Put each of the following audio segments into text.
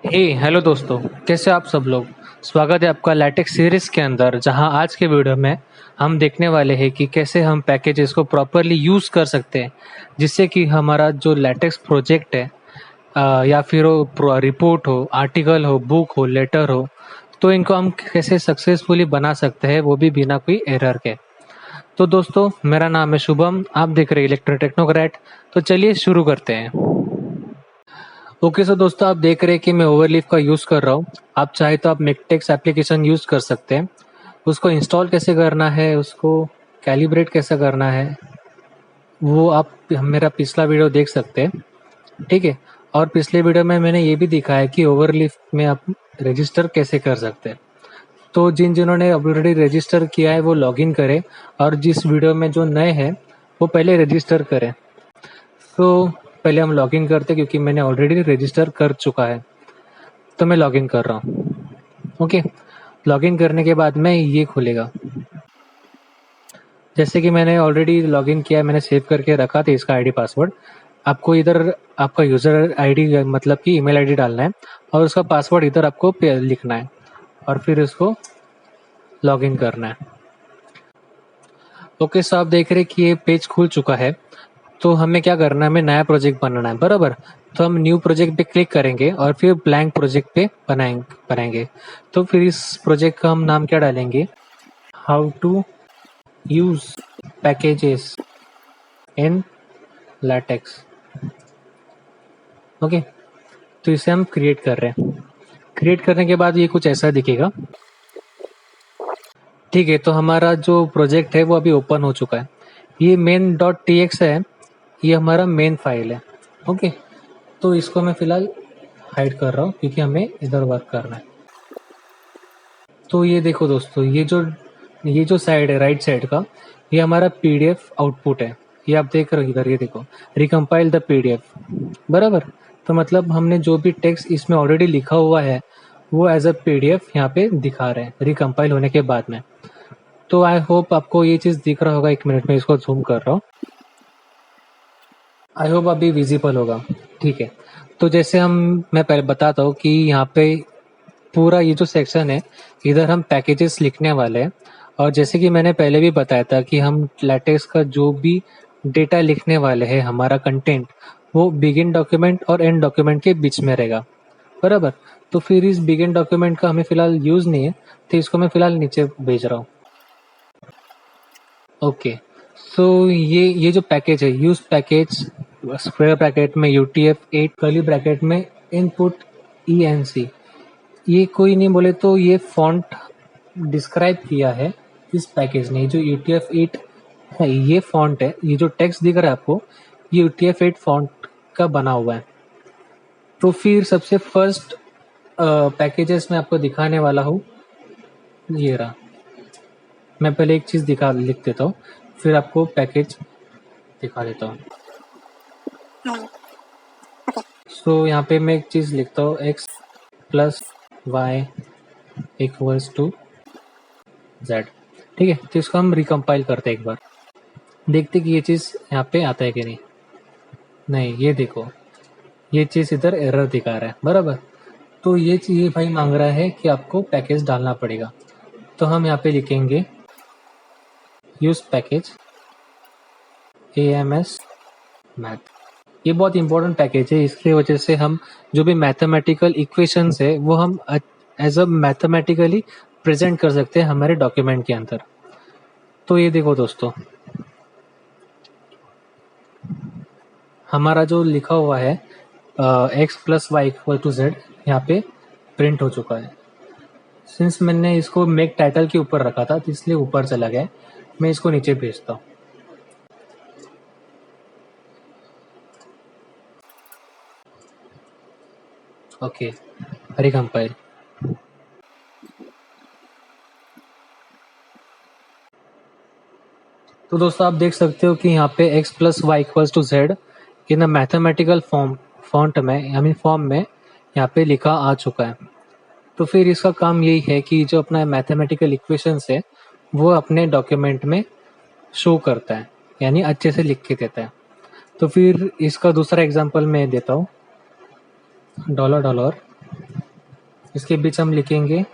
Hello दोस्तों। कैसे आप सब लोग। स्वागत है आपका लैटेक्स सीरीज के अंदर, जहां आज के वीडियो में हम देखने वाले हैं कि कैसे हम पैकेजेस को प्रॉपरली यूज़ कर सकते हैं, जिससे कि हमारा जो लैटेक्स प्रोजेक्ट है या फिर वो रिपोर्ट हो, आर्टिकल हो, बुक हो, लेटर हो, तो इनको हम कैसे सक्सेसफुली बना सकते हैं, वो भी बिना कोई एरर के। तो दोस्तों, मेरा नाम है शुभम, आप देख रहे हैं इलेक्ट्रो टेक्नोक्रेट। तो चलिए शुरू करते हैं। ओके, सो दोस्तों, आप देख रहे हैं कि मैं ओवरलीफ का यूज़ कर रहा हूँ। आप चाहे तो आप मेकटेक्स एप्लीकेशन यूज़ कर सकते हैं। उसको इंस्टॉल कैसे करना है, उसको कैलिब्रेट कैसे करना है, वो आप मेरा पिछला वीडियो देख सकते हैं। ठीक है। और पिछले वीडियो में मैंने ये भी दिखाया कि ओवरलीफ में आप रजिस्टर कैसे कर सकते हैं। तो जिन्होंने ऑलरेडी रजिस्टर किया है वो लॉगिन करें, और जिस वीडियो में जो नए हैं वो पहले रजिस्टर करें। तो पहले हम लॉगिन करते हैं, क्योंकि मैंने ऑलरेडी रजिस्टर कर चुका है। तो मैं लॉगिन कर रहा हूँ। ओके। लॉगिन करने के बाद में ये खुलेगा। जैसे कि मैंने ऑलरेडी लॉगिन किया है, मैंने सेव करके रखा था इसका आईडी पासवर्ड। आपको इधर आपका यूज़र आईडी मतलब कि ईमेल आईडी डालना है, और उसका पासवर्ड इधर आपको लिखना है, और फिर इसको लॉगिन करना है। ओके, सो आप देख रहे हैं कि ये पेज खुल चुका है। तो हमें क्या करना है, हमें नया प्रोजेक्ट बनाना है, बराबर। तो हम न्यू प्रोजेक्ट पे क्लिक करेंगे और फिर ब्लैंक प्रोजेक्ट पे बनाएंगे। तो फिर इस प्रोजेक्ट का हम नाम क्या डालेंगे, how to use packages in LaTeX. Okay. तो इसे हम क्रिएट कर रहे हैं। क्रिएट करने के बाद ये कुछ ऐसा दिखेगा। ठीक है, तो हमारा जो प्रोजेक्ट है वो अभी ओपन हो चुका है। ये मेन डॉट टी एक्स है, ये हमारा मेन फाइल है। ओके। तो इसको मैं फिलहाल हाइड कर रहा हूँ, क्योंकि हमें इधर वर्क करना है। तो ये देखो दोस्तों, ये जो साइड है राइट साइड का, ये हमारा पीडीएफ आउटपुट है। ये आप देख रहे हो इधर, ये देखो, रिकम्पाइल द पीडीएफ, बराबर। तो मतलब हमने जो भी टेक्स्ट इसमें ऑलरेडी लिखा हुआ है वो एज अ पीडीएफ यहाँ पे दिखा रहे हैं रिकम्पाइल होने के बाद में। तो आई होप आपको ये चीज़ दिख रहा होगा। 1 मिनट में इसको जूम कर रहा हूँ। आई होप अभी विजिबल होगा। ठीक है। तो जैसे मैं पहले बताता हूँ कि यहाँ पे पूरा ये जो सेक्शन है, इधर हम पैकेजेस लिखने वाले हैं। और जैसे कि मैंने पहले भी बताया था कि हम लैटेक्स का जो भी डेटा लिखने वाले हैं, हमारा कंटेंट, वो बिगिन डॉक्यूमेंट और एंड डॉक्यूमेंट के बीच में रहेगा, बराबर। तो फिर इस बिगिन डॉक्यूमेंट का हमें फिलहाल यूज नहीं है, तो इसको मैं फिलहाल नीचे भेज रहा हूँ। ओके। सो ये जो पैकेज है, यूज पैकेज, स्क्वायर ब्रैकेट में UTF-8, कर्ली ब्रैकेट में इनपुट ENC, ये कोई नहीं बोले तो ये फॉन्ट डिस्क्राइब किया है इस पैकेज ने। जो UTF-8 है, ये फॉन्ट है, ये जो टेक्स्ट दिख रहा है आपको, ये UTF-8 फॉन्ट का बना हुआ है। तो फिर सबसे फर्स्ट पैकेजेस में आपको दिखाने वाला हूँ, ये रहा। मैं पहले एक चीज़ लिख देता हूँ, फिर आपको पैकेज दिखा देता हूँ। सो यहाँ पे मैं एक चीज़ लिखता हूँ, x plus Y equals to z। ठीक है। तो इसको हम रिकम्पाइल करते हैं एक बार, देखते कि ये चीज़ यहाँ पे आता है कि नहीं। नहीं, ये देखो, ये चीज़ इधर एरर दिखा रहा है, बराबर। तो ये चीज़ ये भाई मांग रहा है कि आपको पैकेज डालना पड़ेगा। तो हम यहाँ पे लिखेंगे यूज पैकेज AMS मैथ। ये बहुत इंपॉर्टेंट पैकेज है, इसकी वजह से हम जो भी मैथमेटिकल इक्वेशंस है वो हम एज अ मैथमेटिकली प्रेजेंट कर सकते हैं हमारे डॉक्यूमेंट के अंदर। तो ये देखो दोस्तों, हमारा जो लिखा हुआ है x plus Y equal to z, यहाँ पे प्रिंट हो चुका है। सिंस मैंने इसको मेक टाइटल के ऊपर रखा था, तो इसलिए ऊपर चला गया। मैं इसको नीचे भेजता हूँ। Okay, recompile. तो दोस्तों, आप देख सकते हो कि यहाँ पे x plus Y equals to z in a mathematical font में, आई मीन फॉर्म में, यहाँ पे लिखा आ चुका है। तो फिर इसका काम यही है कि जो अपना मैथमेटिकल इक्वेशंस है वो अपने डॉक्यूमेंट में शो करता है, यानी अच्छे से लिख के देता है। तो फिर इसका दूसरा एग्जांपल मैं देता हूँ, $, इसके बीच हम लिखेंगे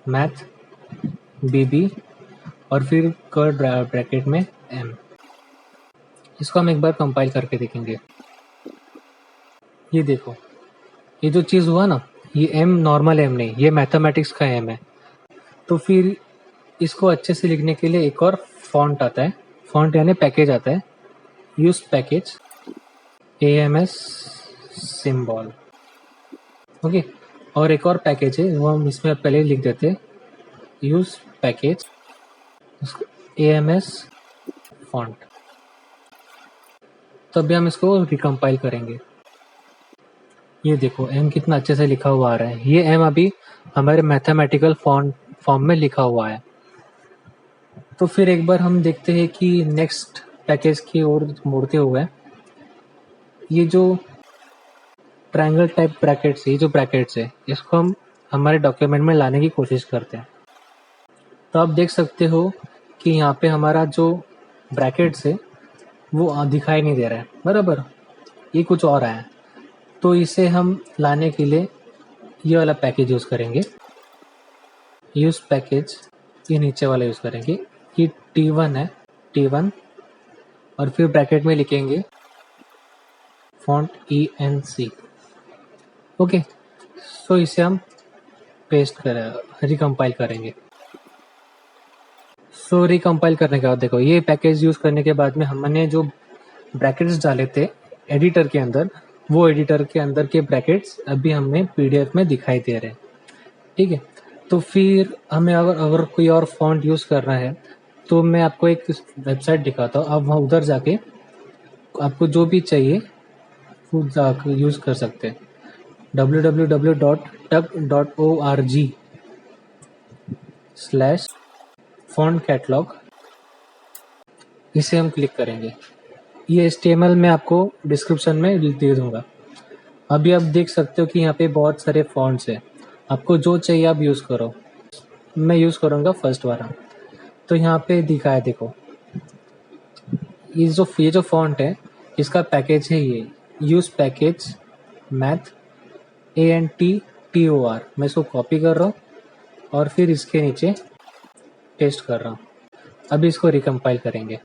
मैथ बीबी और फिर कर्ली ब्रैकेट में एम। इसको हम एक बार कंपाइल करके देखेंगे। ये देखो, ये जो चीज़ हुआ ना, ये एम नॉर्मल एम नहीं, ये मैथमेटिक्स का एम है। तो फिर इसको अच्छे से लिखने के लिए एक और फॉन्ट आता है, फॉन्ट यानी पैकेज आता है, use package AMS symbol. Okay, और एक और पैकेज है वो हम इसमें पहले लिख देते हैं, यूज पैकेज AMS फॉन्ट। तो अभी हम इसको रिकम्पाइल करेंगे। ये देखो एम कितना अच्छे से लिखा हुआ आ रहा है। ये एम अभी हमारे मैथमेटिकल फॉर्म में लिखा हुआ है। तो फिर एक बार हम देखते हैं कि नेक्स्ट पैकेज की ओर मुड़ते हुए ये जो ट्रायंगल टाइप ब्रैकेट्स, ये जो ब्रैकेट्स है, इसको हम हमारे डॉक्यूमेंट में लाने की कोशिश करते हैं। तो आप देख सकते हो कि यहाँ पे हमारा जो ब्रैकेट्स है वो दिखाई नहीं दे रहा है, बराबर, ये कुछ और आया है। तो इसे हम लाने के लिए ये वाला पैकेज यूज़ करेंगे, यूज़ पैकेज, ये नीचे वाला यूज़ करेंगे। ये T1 है, T1, और फिर ब्रैकेट में लिखेंगे फॉन्ट ENC। ओके, सो इसे हम पेस्ट रिकम्पाइल करेंगे। सो रिकम्पाइल करने के बाद देखो, ये पैकेज यूज़ करने के बाद में हमने जो ब्रैकेट्स डाले थे एडिटर के अंदर, वो एडिटर के अंदर के ब्रैकेट्स अभी हमें PDF में दिखाई दे रहे हैं। ठीक है, तो फिर हमें अगर कोई और फॉन्ट यूज़ करना है तो मैं आपको एक वेबसाइट दिखाता हूँ, आप वहाँ उधर जाके आपको जो भी चाहिए वो यूज़ कर सकते हैं, www.tug.org/font catalog। इसे हम क्लिक करेंगे। ये HTML में आपको डिस्क्रिप्शन में दे दूंगा। अभी आप देख सकते हो कि यहाँ पे बहुत सारे फॉन्ट्स हैं, आपको जो चाहिए आप यूज़ करो। मैं यूज़ करूँगा फर्स्ट वाला। तो यहाँ पे दिखा है, देखो, ये जो फॉन्ट है इसका पैकेज है ये यूज़ पैकेज मैथ ANTTOR। मैं इसको कॉपी कर रहा हूँ और फिर इसके नीचे पेस्ट कर रहा हूँ। अभी इसको रिकम्पाइल करेंगे।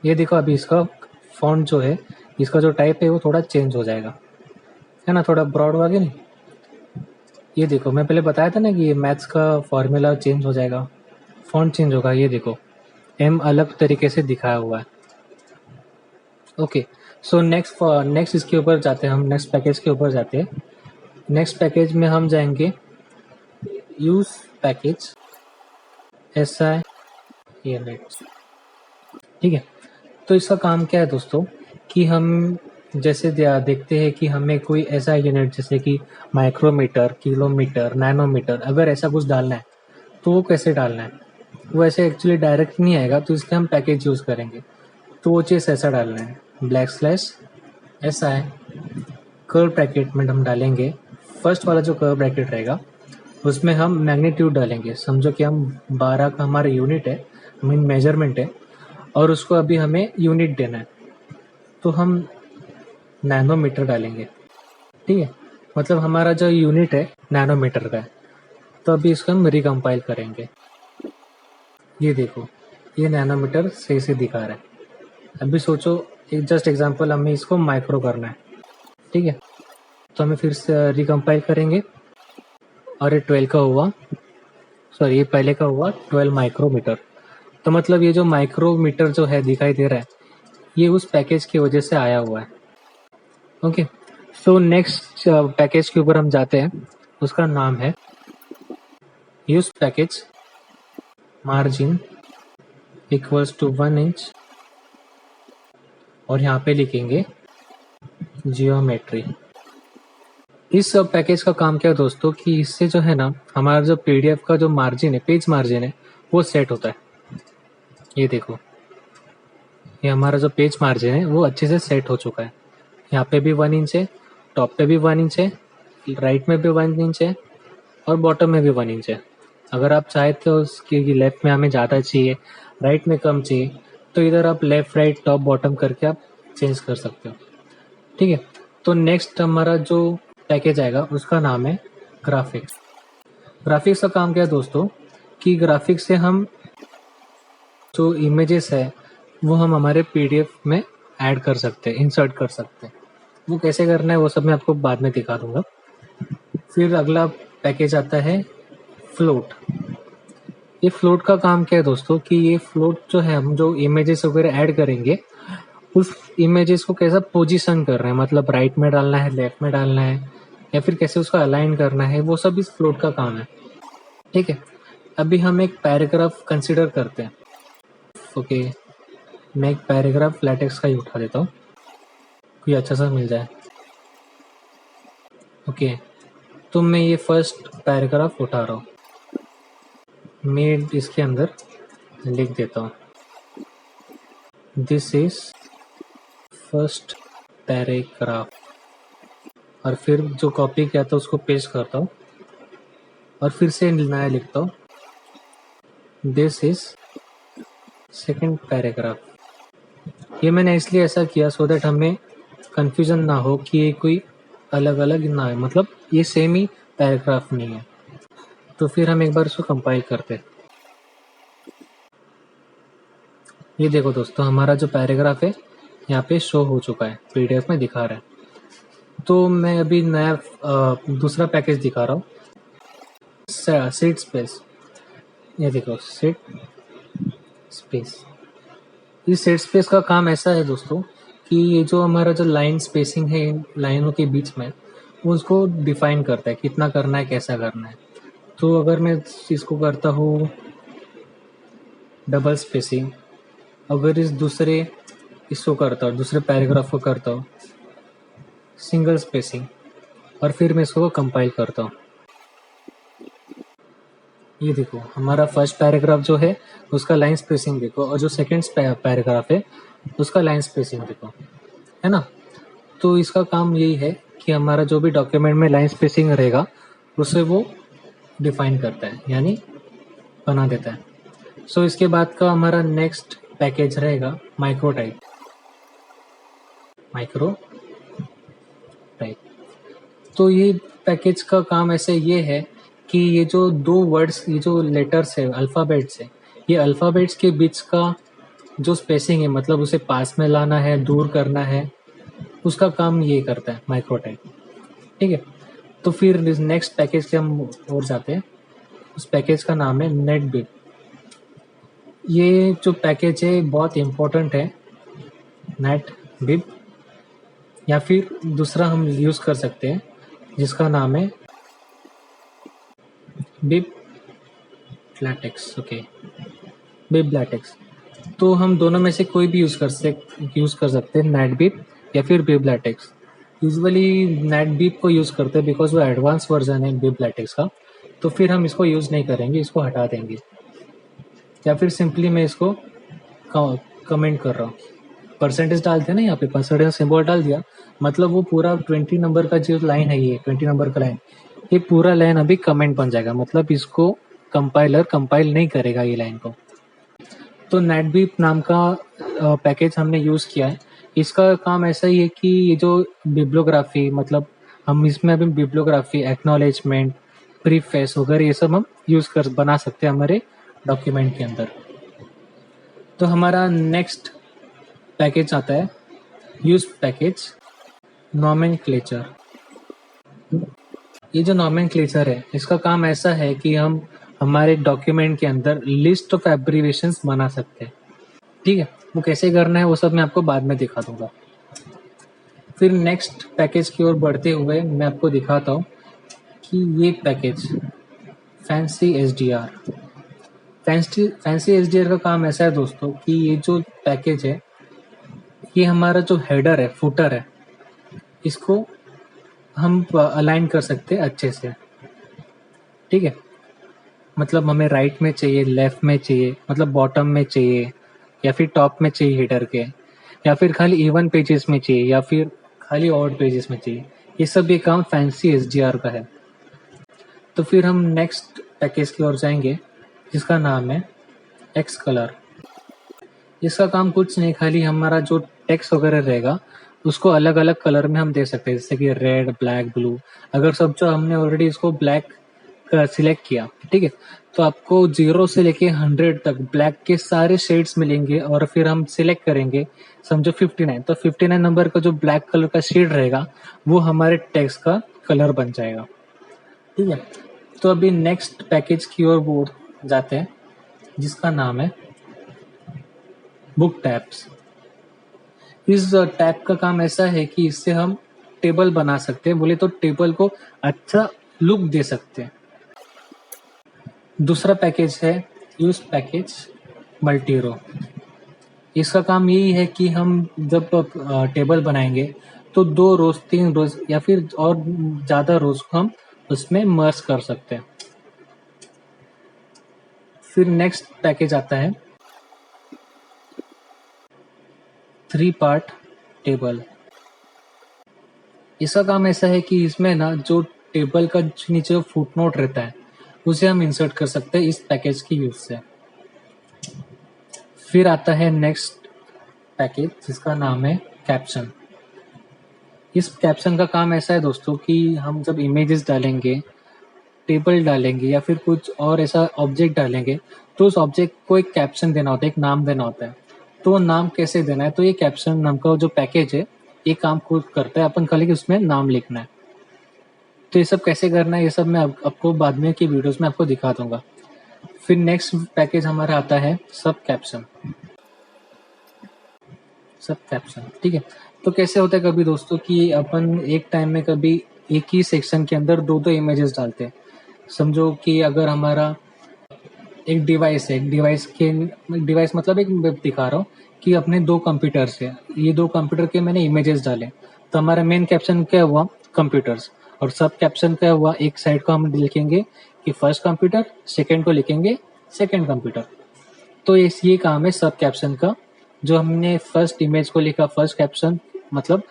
ये देखो, अभी इसका फॉन्ट जो है, इसका जो टाइप है वो थोड़ा चेंज हो जाएगा, है ना, थोड़ा ब्रॉड हो गया नहीं। ये देखो, मैं पहले बताया था ना कि ये मैथ्स का फॉर्मूला चेंज हो जाएगा, फॉन्ट चेंज होगा। ये देखो, एम अलग तरीके से दिखाया हुआ है। ओके, सो नेक्स्ट इसके ऊपर जाते हैं, हम नेक्स्ट पैकेज के ऊपर जाते हैं। नेक्स्ट पैकेज में हम जाएंगे यूज पैकेज SI यूनिट। ठीक है, तो इसका काम क्या है दोस्तों कि हम जैसे देखते हैं कि हमें कोई ऐसा यूनिट जैसे कि माइक्रोमीटर, किलोमीटर, नैनोमीटर, अगर ऐसा कुछ डालना है तो वो कैसे डालना है, वो ऐसे एक्चुअली डायरेक्ट नहीं आएगा, तो इसके हम पैकेज यूज़ करेंगे। तो वो चीज़ ऐसा डालना है, \SI कर्व ब्रैकेट में हम डालेंगे। फर्स्ट वाला जो कर्व ब्रैकेट रहेगा उसमें हम मैग्नीट्यूड डालेंगे। समझो कि हम 12 का हमारा यूनिट है, मीन मेजरमेंट है, और उसको अभी हमें यूनिट देना है, तो हम नैनोमीटर डालेंगे। ठीक है, मतलब हमारा जो यूनिट है नैनोमीटर का है। तो अभी इसको हम रिकम्पाइल करेंगे। ये देखो, ये नैनोमीटर सही से दिखा रहा है। अभी सोचो, एक जस्ट एग्जांपल, हमें इसको माइक्रो करना है। ठीक है, तो हमें फिर से रिकम्पाइल करेंगे और ये 12 का हुआ, सॉरी ये पहले का हुआ 12 माइक्रोमीटर। तो मतलब ये जो माइक्रोमीटर जो है दिखाई दे रहा है, ये उस पैकेज की वजह से आया हुआ है। ओके, सो नेक्स्ट पैकेज के ऊपर हम जाते हैं, उसका नाम है use package margin equals to 1 inch, और यहाँ पे लिखेंगे जियोमेट्री। इस पैकेज का काम क्या है दोस्तों कि इससे जो है ना, हमारा जो PDF का जो मार्जिन है, पेज मार्जिन है, वो सेट होता है। ये देखो, ये हमारा जो पेज मार्जिन है वो अच्छे से सेट हो चुका है। यहाँ पे भी 1 इंच है, टॉप पे भी 1 इंच है, राइट में भी 1 इंच है, और बॉटम में भी 1 इंच है। अगर आप चाहते हो कि लेफ्ट में हमें ज़्यादा चाहिए, राइट में कम चाहिए, तो इधर आप लेफ्ट राइट टॉप बॉटम करके आप चेंज कर सकते हो। ठीक है, तो नेक्स्ट हमारा जो पैकेज आएगा उसका नाम है ग्राफिक्स। ग्राफिक्स का काम क्या है दोस्तों कि ग्राफिक्स से हम जो इमेजेस है वो हम हमारे पीडीएफ में ऐड कर सकते हैं, इंसर्ट कर सकते हैं। वो कैसे करना है वो सब मैं आपको बाद में दिखा दूंगा। फिर अगला पैकेज आता है फ्लोट। ये फ्लोट का काम क्या है दोस्तों कि ये फ्लोट जो है हम जो इमेजेस वगैरह ऐड करेंगे उस इमेजेस को कैसा पोजीशन कर रहे हैं, मतलब राइट में डालना है, लेफ्ट में डालना है, या फिर कैसे उसका अलाइन करना है, वो सब इस फ्लोट का काम है। ठीक है, अभी हम एक पैराग्राफ कंसिडर करते हैं। ओके, मैं एक पैराग्राफ लैटेक्स का ही उठा देता हूँ, कोई अच्छा सा मिल जाए। ओके, तो मैं ये फर्स्ट पैराग्राफ उठा रहा हूँ, मैं इसके अंदर लिख देता हूँ दिस इज फर्स्ट पैराग्राफ, और फिर जो कॉपी किया था उसको पेस्ट करता हूँ और फिर से नया लिखता हूँ दिस इज सेकंड पैराग्राफ। ये मैंने इसलिए ऐसा किया सो दैट हमें कंफ्यूजन ना हो कि ये कोई अलग अलग ना है, मतलब ये सेम ही पैराग्राफ नहीं है। तो फिर हम एक बार इसको कंपाइल करते हैं। ये देखो दोस्तों, हमारा जो पैराग्राफ है यहाँ पे शो हो चुका है, पीडीएफ में दिखा रहा है। तो मैं अभी नया दूसरा पैकेज दिखा रहा हूँ, सीट स्पेस। ये देखो सीट स्पेस। इस सेट स्पेस का काम ऐसा है दोस्तों कि ये जो हमारा जो लाइन स्पेसिंग है इन लाइनों के बीच में, वो उसको डिफाइन करता है कितना करना है, कैसा करना है। तो अगर मैं इसको करता हूँ डबल स्पेसिंग, अगर इसको करता हूँ, दूसरे पैराग्राफ को करता हूँ सिंगल स्पेसिंग, और फिर मैं इसको कंपाइल करता हूँ। ये देखो हमारा फर्स्ट पैराग्राफ जो है उसका लाइन स्पेसिंग देखो, और जो सेकंड पैराग्राफ है उसका लाइन स्पेसिंग देखो, है ना। तो इसका काम यही है कि हमारा जो भी डॉक्यूमेंट में लाइन स्पेसिंग रहेगा उसे वो डिफाइन करता है, यानी बना देता है। सो इसके बाद का हमारा नेक्स्ट पैकेज रहेगा माइक्रोटाइप। तो ये पैकेज का काम ऐसे ये है कि ये जो दो वर्ड्स, ये जो लेटर्स है, अल्फ़ाबेट्स है, ये अल्फ़ाबेट्स के बीच का जो स्पेसिंग है, मतलब उसे पास में लाना है, दूर करना है, उसका काम ये करता है माइक्रोटाइप। ठीक है, तो फिर नेक्स्ट पैकेज के हम और जाते हैं। उस पैकेज का नाम है नेटबिब। ये जो पैकेज है बहुत इम्पोर्टेंट है, नेटबिब। या फिर दूसरा हम यूज़ कर सकते हैं जिसका नाम है बिब लैटेक्स। ओके, बिब लैटेक्स। तो हम दोनों में से कोई भी यूज़ कर सकते हैं, नेटबिब या फिर बिब लैटेक्स। यूजुअली नेटबिब को यूज़ करते हैं बिकॉज वो एडवांस वर्जन है बिब लैटेक्स का, तो फिर हम इसको यूज़ नहीं करेंगे, इसको हटा देंगे। या फिर सिंपली मैं इसको कमेंट कर रहा हूँ, परसेंटेज डालते हैं ना, यहाँ पे परसेंटेज सिंबल डाल दिया, मतलब वो पूरा 20 नंबर का जो लाइन है, ये 20 नंबर का लाइन, ये पूरा लाइन अभी कमेंट बन जाएगा, मतलब इसको कंपाइलर कंपाइल नहीं करेगा ये लाइन को। तो नेटबीप नाम का पैकेज हमने यूज़ किया है। इसका काम ऐसा ही है कि ये जो बिब्लियोग्राफी, मतलब हम इसमें अभी बिब्लियोग्राफी, एक्नॉलेजमेंट, प्रीफेस वगैरह ये सब हम बना सकते हैं हमारे डॉक्यूमेंट के अंदर। तो हमारा नेक्स्ट पैकेज आता है यूज पैकेज नॉमेनक्लेचर। ये जो नॉमेनक्लेचर है इसका काम ऐसा है कि हम हमारे डॉक्यूमेंट के अंदर लिस्ट ऑफ एब्रीविएशंस बना सकते हैं। ठीक है, वो कैसे करना है वो सब मैं आपको बाद में दिखा दूंगा। फिर नेक्स्ट पैकेज की ओर बढ़ते हुए मैं आपको दिखाता हूँ कि ये package fancy SDR. Fancy SDR का काम ऐसा है दोस्तों कि ये जो पैकेज है, ये हमारा जो हेडर है, फुटर है, इसको हम अलाइन कर सकते हैं अच्छे से। ठीक है, मतलब हमें राइट में चाहिए, लेफ्ट में चाहिए, मतलब बॉटम में चाहिए, या फिर टॉप में चाहिए हेडर के, या फिर खाली इवन पेजेस में चाहिए, या फिर खाली ऑड पेजेस में चाहिए। ये सब ये काम फैंसी एसडीआर का है। तो फिर हम नेक्स्ट पैकेज की ओर जाएंगे जिसका नाम है एक्स कलर। इसका काम कुछ नहीं, खाली हमारा जो टेक्स्ट वगैरह रहेगा उसको अलग अलग कलर में हम दे सकते हैं, जैसे कि रेड, ब्लैक, ब्लू। अगर सब जो हमने ऑलरेडी इसको ब्लैक सिलेक्ट किया, ठीक है, तो आपको 0 से लेके 100 तक ब्लैक के सारे शेड्स मिलेंगे और फिर हम सिलेक्ट करेंगे, समझो 59, तो 59 नंबर का जो ब्लैक कलर का शेड रहेगा वो हमारे टेक्स्ट का कलर बन जाएगा, ठीक है। तो अभी नेक्स्ट पैकेज की ओर वो जाते हैं जिसका नाम है बुक टैब्स। इस टैब का काम ऐसा है कि इससे हम टेबल बना सकते हैं, बोले तो टेबल को अच्छा लुक दे सकते हैं। दूसरा पैकेज है यूज पैकेज मल्टी-रो। इसका काम यही है कि हम जब टेबल बनाएंगे तो 2 रोज 3 रोज या फिर और ज्यादा रोज को हम उसमें मर्ज कर सकते हैं। फिर नेक्स्ट पैकेज आता है 3 पार्ट टेबल। इसका काम ऐसा है कि इसमें ना जो टेबल का नीचे फुटनोट रहता है उसे हम इंसर्ट कर सकते हैं इस पैकेज की यूज से। फिर आता है नेक्स्ट पैकेज जिसका नाम है कैप्शन। इस कैप्शन का काम ऐसा है दोस्तों कि हम जब इमेजेस डालेंगे, टेबल डालेंगे या फिर कुछ और ऐसा ऑब्जेक्ट डालेंगे तो उस ऑब्जेक्ट को एक कैप्शन देना होता है, एक नाम देना होता है। तो वो नाम कैसे देना है, तो ये कैप्शन नाम का जो पैकेज है ये काम खुद करता है, अपन खाली उसमें नाम लिखना है। तो ये सब कैसे करना है ये सब मैं आपको बाद में की वीडियोस में आपको दिखा दूंगा। फिर नेक्स्ट पैकेज हमारा आता है सब कैप्शन। सब कैप्शन, ठीक है। तो कैसे होता है कभी दोस्तों कि अपन एक टाइम में कभी एक ही सेक्शन के अंदर 2-2 इमेजेस डालते हैं। समझो कि अगर हमारा एक डिवाइस है, डिवाइस मतलब एक मैं दिखा रहा हूँ कि अपने 2 कंप्यूटर्स है, ये 2 कंप्यूटर के मैंने इमेजेस डाले, तो हमारा मेन कैप्शन क्या हुआ कंप्यूटर्स, और सब कैप्शन क्या हुआ एक साइड को हम लिखेंगे कि फर्स्ट कंप्यूटर, सेकंड को लिखेंगे सेकंड कंप्यूटर। तो ये काम है सब कैप्शन का। जो हमने फर्स्ट इमेज को लिखा फर्स्ट कैप्शन मतलब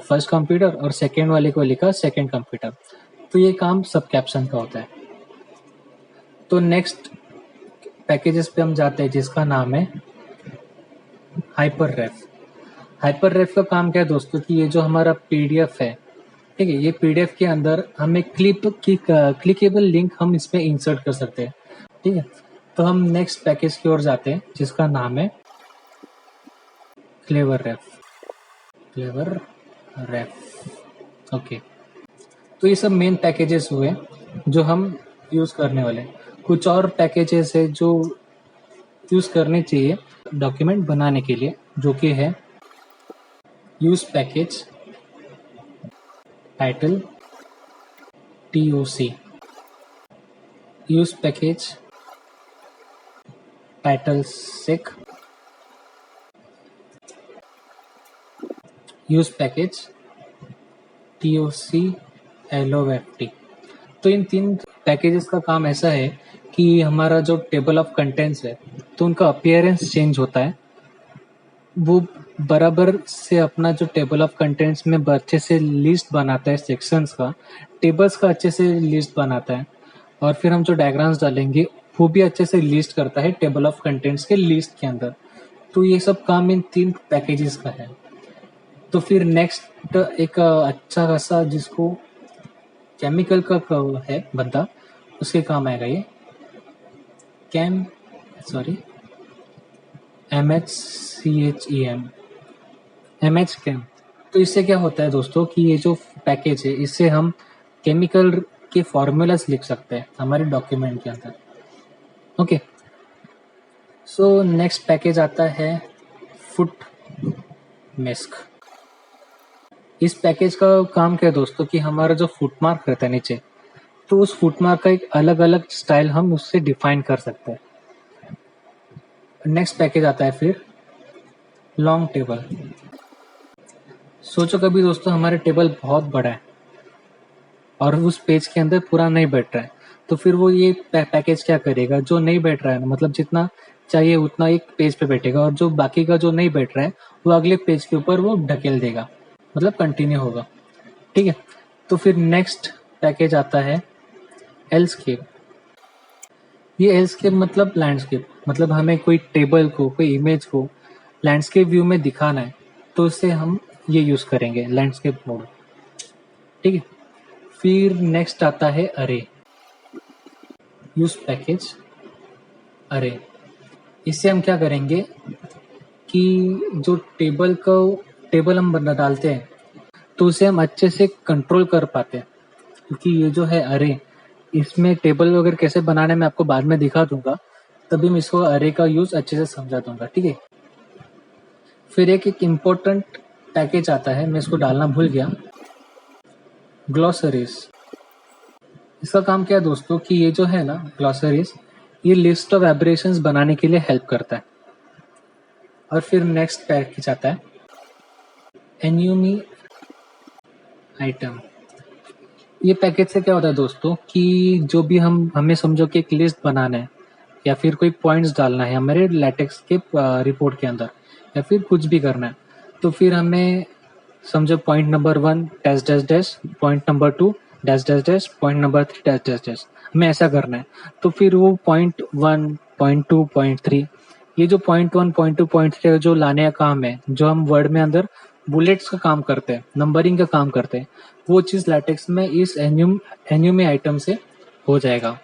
फर्स्ट कंप्यूटर और सेकंड वाले को लिखा सेकंड कंप्यूटर, तो ये काम सब कैप्शन का होता है। तो नेक्स्ट पैकेजेस पे हम जाते हैं जिसका नाम है हाइपर रेफ। हाइपर रेफ का काम क्या है दोस्तों कि ये जो हमारा पीडीएफ है, ठीक है, ये पीडीएफ के अंदर हमें क्लिकेबल लिंक हम इसमें इंसर्ट कर सकते हैं, ठीक है। तो हम नेक्स्ट पैकेज की ओर जाते हैं जिसका नाम है क्लेवर रेफ। क्लेवर रेफ, ओके। तो ये सब मेन पैकेजेस हुए जो हम यूज करने वाले। कुछ और पैकेजेस है जो यूज करने चाहिए डॉक्यूमेंट बनाने के लिए, जो कि है use package title TOC, use package title sec, use package TOC LOFT। तो इन 3 पैकेजेस का काम ऐसा है कि हमारा जो टेबल ऑफ कंटेंट्स है तो उनका अपीयरेंस चेंज होता है, वो बराबर से अपना जो टेबल ऑफ कंटेंट्स में अच्छे से लिस्ट बनाता है सेक्शंस का, टेबल्स का अच्छे से लिस्ट बनाता है, और फिर हम जो डायग्राम्स डालेंगे वो भी अच्छे से लिस्ट करता है टेबल ऑफ कंटेंट्स के लिस्ट के अंदर। तो ये सब काम इन 3 पैकेजेस का है। तो फिर नेक्स्ट एक अच्छा खासा जिसको केमिकल का है बंदा, उसके काम आएगा ये MHCHEM। तो इससे क्या होता है दोस्तों कि ये जो पैकेज है इससे हम केमिकल के फॉर्मूलास लिख सकते हैं हमारे डॉक्यूमेंट के अंदर, ओके। सो नेक्स्ट पैकेज आता है फुट मेस्क। इस पैकेज का काम क्या है दोस्तों कि हमारा जो फुटमार्क रहता है नीचे, तो उस फुटमार्क का एक अलग अलग स्टाइल हम उससे डिफाइन कर सकते हैं। नेक्स्ट पैकेज आता है फिर लॉन्ग टेबल। सोचो कभी दोस्तों हमारे टेबल बहुत बड़ा है और उस पेज के अंदर पूरा नहीं बैठ रहा है, तो फिर वो ये पैकेज क्या करेगा, जो नहीं बैठ रहा है मतलब जितना चाहिए उतना एक पेज पे बैठेगा, और जो बाकी का जो नहीं बैठ रहा है वो अगले पेज के ऊपर वो ढकेल देगा, मतलब कंटिन्यू होगा, ठीक है। तो फिर नेक्स्ट पैकेज आता है एलस्केप। ये एलस्केप मतलब लैंडस्केप, मतलब हमें कोई टेबल को, कोई इमेज को लैंडस्केप व्यू में दिखाना है तो उससे हम ये यूज करेंगे लैंडस्केप मोड, ठीक है। फिर नेक्स्ट आता है अरे। यूज पैकेज अरे। इससे हम क्या करेंगे कि जो टेबल हम डालते हैं तो उसे हम अच्छे से कंट्रोल कर पाते हैं, क्योंकि ये जो है अरे, इसमें टेबल वगैरह कैसे बनाने में आपको बाद में दिखा दूंगा, तभी मैं इसको अरे का यूज अच्छे से समझा दूंगा, ठीक है। फिर एक इम्पोर्टेंट पैकेज आता है, मैं इसको डालना भूल गया, ग्लॉसरीज। इसका काम क्या है दोस्तों कि ये जो है ना ग्लॉसरीज, ये लिस्ट ऑफ एब्रेशंस बनाने के लिए हेल्प करता है। और फिर नेक्स्ट पैकेज आता है एन्यूमी आइटम। ये पैकेज से क्या होता है दोस्तों कि जो भी हमें समझो कि एक लिस्ट बनाना है या फिर कोई पॉइंट्स डालना है हमारे लैटेक्स के रिपोर्ट के अंदर, या फिर कुछ भी करना है, तो फिर हमें समझो point number 1 dash dash dash, point number 2 dash dash dash, point number 3 dash dash dash, हमें ऐसा करना है। तो फिर वो पॉइंट 1, पॉइंट 2, पॉइंट 3, ये जो पॉइंट 1, पॉइंट 2, पॉइंट 3 जो लाने का काम है, जो हम वर्ड में अंदर बुलेट्स का काम करते हैं, नंबरिंग का काम करते हैं, वो चीज लैटेक्स में इस एन्यूमे आइटम से हो जाएगा,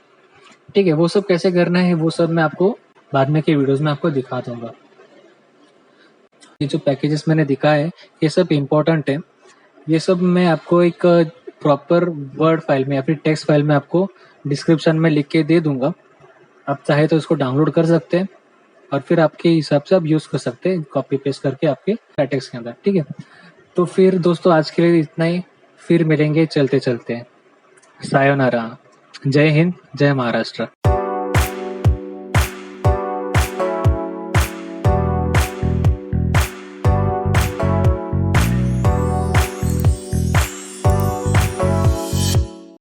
ठीक है। वो सब कैसे करना है वो सब मैं आपको बाद में के वीडियोस में आपको दिखा दूंगा। ये जो पैकेजेस मैंने दिखाए ये सब इम्पोर्टेंट है। ये सब मैं आपको एक प्रॉपर वर्ड फाइल में या फिर टेक्स्ट फाइल में आपको डिस्क्रिप्शन में लिख के दे दूंगा। आप चाहे तो इसको डाउनलोड कर सकते हैं और फिर आपके हिसाब से आप यूज कर सकते हैं कॉपी पेस्ट करके आपके लैटेक्स के अंदर, ठीक है। तो फिर दोस्तों आज के लिए इतना ही, फिर मिलेंगे चलते चलते। सायोनारा। जय हिंद, जय महाराष्ट्र।